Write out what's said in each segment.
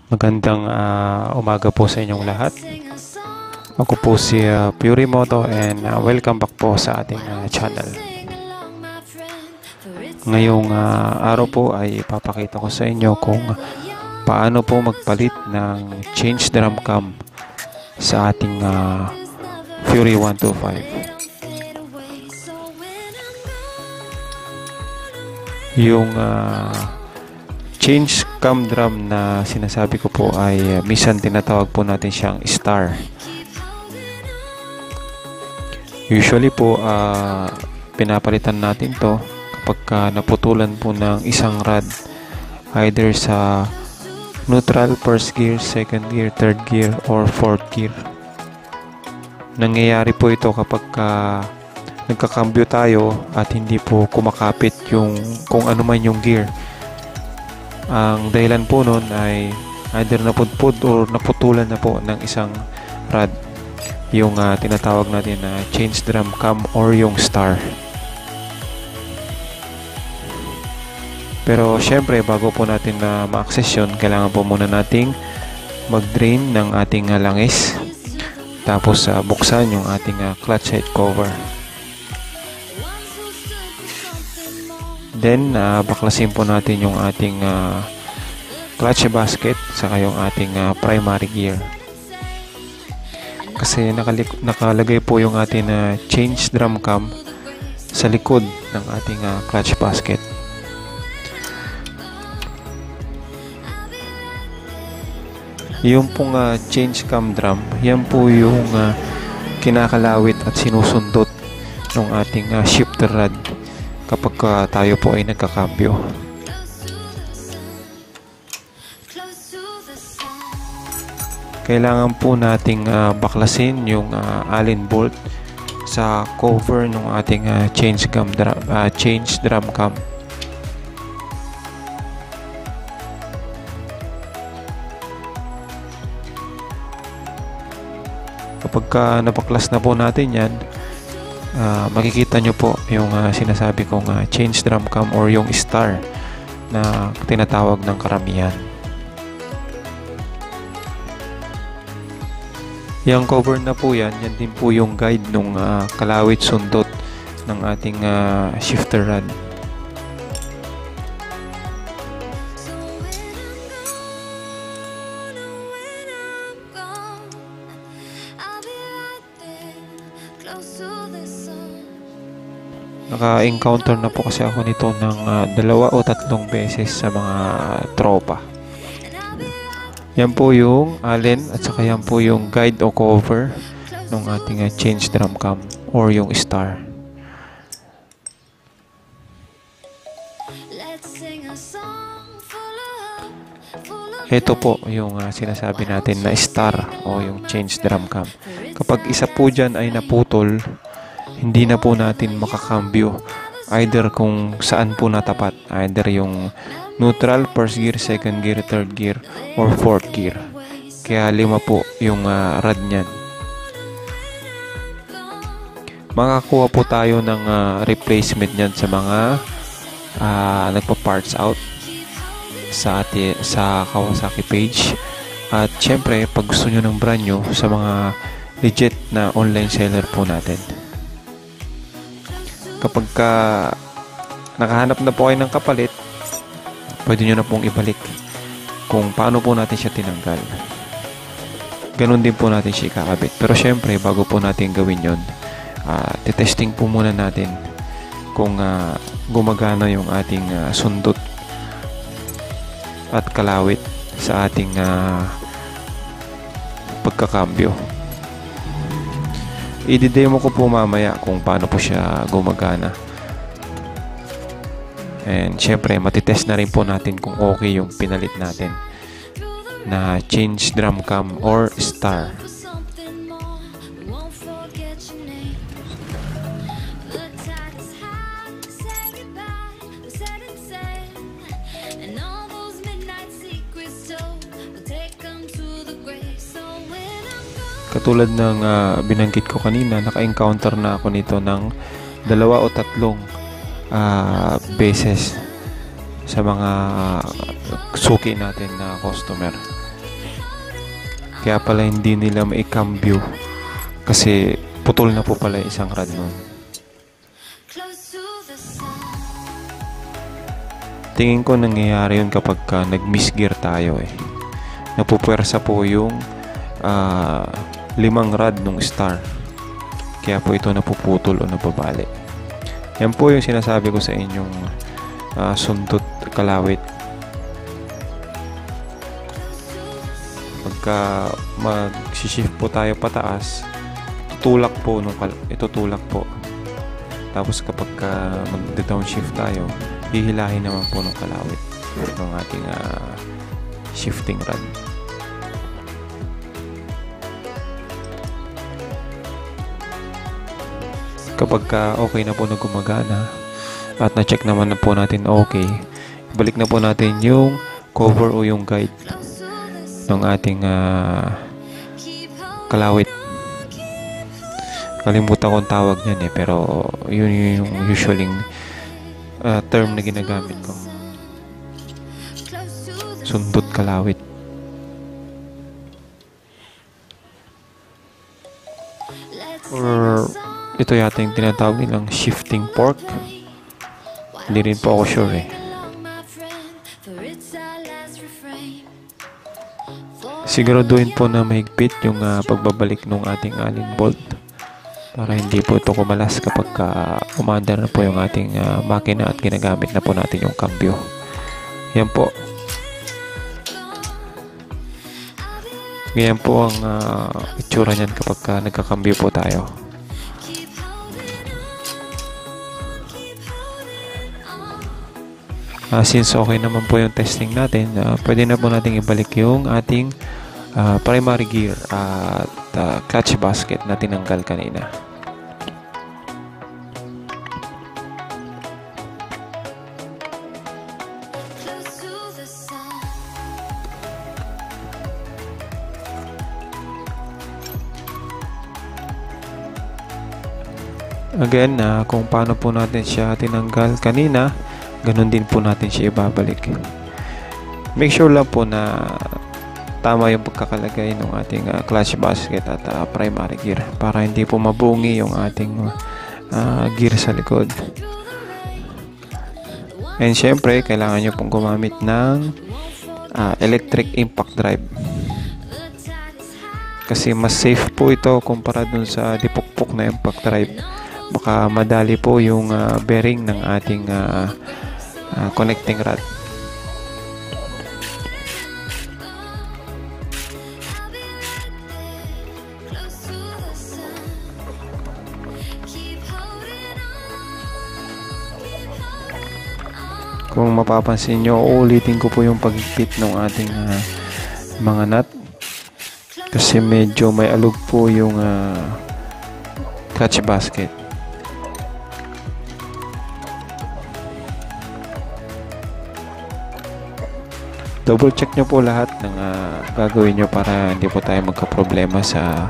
Magandang umaga po sa inyong lahat. Ako po si Fury Moto and welcome back po sa ating channel. Ngayong araw po ay ipapakita ko sa inyo kung paano po magpalit ng change drum cam sa ating Fury 125. Yung change cam drum na sinasabi ko po ay minsan tinatawag po natin siyang star. Usually po pinapalitan natin to kapag naputulan po ng isang rod, either sa neutral, first gear, second gear, third gear, or fourth gear. Nangyayari po ito kapag nagkakambyo tayo at hindi po kumakapit yung kung ano man yung gear. Ang dahilan po nun ay either napudpud or naputulan na po ng isang rod, yung tinatawag natin na change drum cam or yung star. Pero syempre bago po natin ma-access yun, kailangan po muna nating mag-drain ng ating langis, tapos buksan yung ating clutch head cover. Then, baklasin po natin yung ating clutch basket saka yung ating primary gear. Kasi nakalagay po yung ating change drum cam sa likod ng ating clutch basket. Yung pong change cam drum, yan po yung kinakalawit at sinusundot ng ating shifter rod kapag tayo po ay nagkakambyo. Kailangan po nating baklasin yung Allen bolt sa cover ng ating change drum cam. Kapag nabaklas na po natin yan, makikita nyo po yung sinasabi kong change drum cam or yung star na tinatawag ng karamihan. Yung cover na po yan din po yung guide ng kalawit sundot ng ating shifter rod. Naka-encounter na po kasi ako nito ng 2 o 3 beses sa mga tropa. Yan po yung Allen at saka yan po yung guide o cover ng ating change drum cam or yung star. Ito po yung sinasabi natin na star o yung change drum cam. Kapag isa po dyan ay naputol, hindi na po natin makakambyo either kung saan po natapat, either yung neutral, first gear, second gear, third gear, or fourth gear. Kaya 5 po yung rod nyan. Makakuha po tayo ng replacement nyan sa mga nagpa-parts out sa Kawasaki page. At syempre pag gusto nyo ng brand new, sa mga legit na online seller po natin. Kapag nakahanap na po kayo ng kapalit, pwede nyo na pong ibalik kung paano po natin siya tinanggal. Ganun din po natin siya ikakabit. Pero syempre, bago po natin gawin yun, titesting po muna natin kung gumagana yung ating sundot at kalawit sa ating pagkakambyo. I-demo ko po mamaya kung paano po siya gumagana. And syempre, matitest na rin po natin kung okay yung pinalit natin na change drum cam or star. Katulad ng binanggit ko kanina, naka-encounter na ako nito ng 2 o 3 beses sa mga suki natin na customer. Kaya pala hindi nila maikambyo kasi putol na po pala isang rod nun. Tingin ko nangyayari yun kapag nag-misgear tayo eh. Napupwersa po yung 5 rod nung star. Kaya po ito napuputol o nababali. Yan po yung sinasabi ko sa inyong sundot kalawit. Pagka mag-shift po tayo pataas, tutulak po itutulak po. Tapos kapag mag-downshift tayo, hihilahin naman po ng kalawit ng ating shifting rod. Kapag okay na po na gumagana at na-check naman na po natin okay, balik na po natin yung cover o yung guide ng ating kalawit. Kalimutan ko ang tawag niyan eh, pero yun yung usually term na ginagamit ko. Sundot kalawit. Or ito yata yung tinatawag nilang shifting fork. Hindi rin po ako sure eh. Siguraduhin po na mahigpit yung pagbabalik ng ating allen bolt para hindi po ito kumalas kapag umandar na po yung ating makina at ginagamit na po natin yung cambio. Yan po. Ganyan po ang itsura niyan kapag nagkakambyo po tayo. Since okay naman po yung testing natin, pwede na po natin ibalik yung ating primary gear at clutch basket na tinanggal kanina. Again, kung paano po natin siya tinanggal kanina, ganun din po natin siya ibabalik. Make sure lang po na tama yung pagkakalagay ng ating clutch basket at primary gear para hindi po mabungi yung ating gear sa likod. And syempre, kailangan nyo pong gumamit ng electric impact drive. Kasi mas safe po ito kumpara dun sa dipukpok na impact drive. Baka madali po yung bearing ng ating connecting rod. Kung mapapansin nyo, uulitin ko po yung paghigpit ng ating mga nut kasi medyo may alog po yung clutch basket. Double check nyo po lahat ng gagawin nyo para hindi po tayo magka-problema sa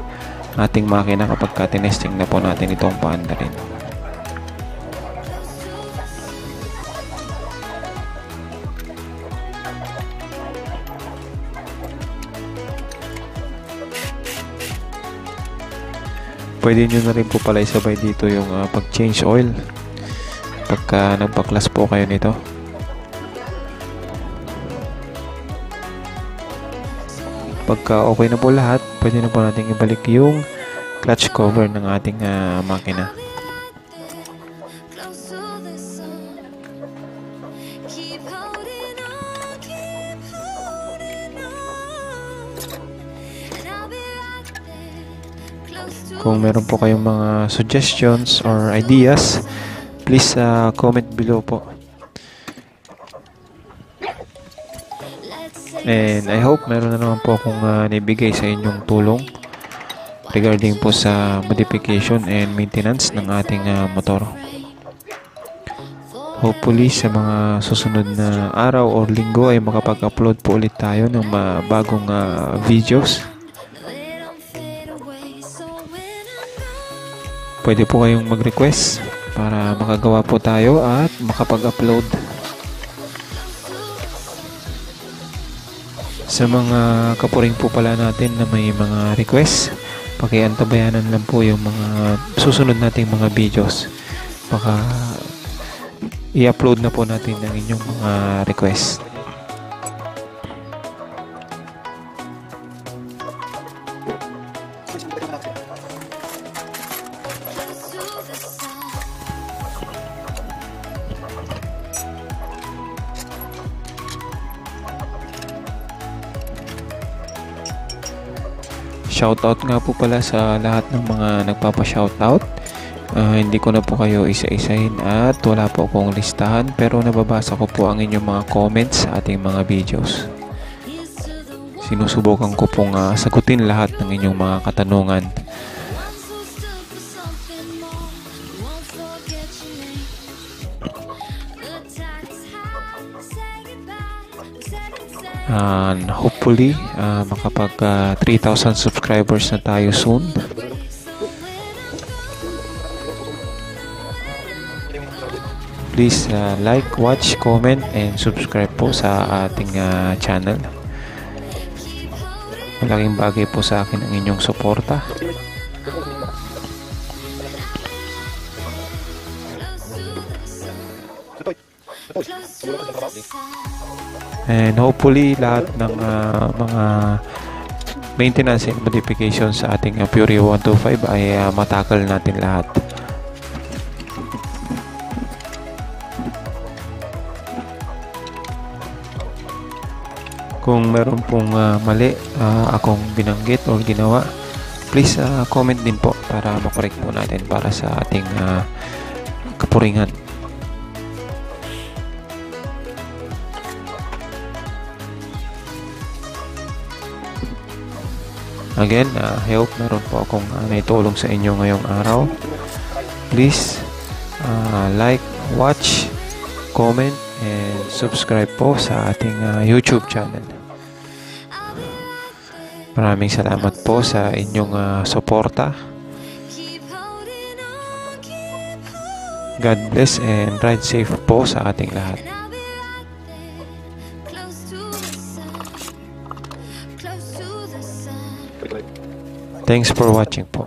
ating makina kapag tinesting na po natin itong paanda rin. Pwede nyo na rin po pala isabay dito yung pag-change oil pagka nagpaklas po kayo nito. Pagka okay na po lahat, pwede na po natin ibalik yung clutch cover ng ating makina. Kung meron po kayong mga suggestions or ideas, please comment below po. And I hope meron na naman po akong nibigay sa inyong tulong regarding po sa modification and maintenance ng ating motor. Hopefully sa mga susunod na araw or linggo ay makapag-upload po ulit tayo ng bagong videos. Pwede po kayong mag-request para makagawa po tayo at makapag-upload. Sa mga kapuring po pala natin na may mga request, pakiantabayanan lang po yung mga susunod nating mga videos. Baka i-upload na po natin ang inyong mga request. Shoutout nga po pala sa lahat ng mga nagpapa-shoutout. Hindi ko na po kayo isa-isahin at wala po akong listahan, pero nababasa ko po ang inyong mga comments sa ating mga videos. Sinusubukan ko pong sagutin lahat ng inyong mga katanungan. And hopefully makapag 3,000 subscribers na tayo soon. Please like, watch, comment, and subscribe po sa ating channel. Malaking bagay po sa akin ang inyong suporta. And hopefully lahat ng mga maintenance and modifications sa ating Fury 125 ay matakal natin lahat. Kung meron pong mali akong binanggit o ginawa, please comment din po para makorek po natin para sa ating kapuringan. Again, I hope meron po akong naitulong sa inyo ngayong araw. Please like, watch, comment, and subscribe po sa ating YouTube channel. Maraming salamat po sa inyong suporta. God bless and ride safe po sa ating lahat. Thanks for watching po.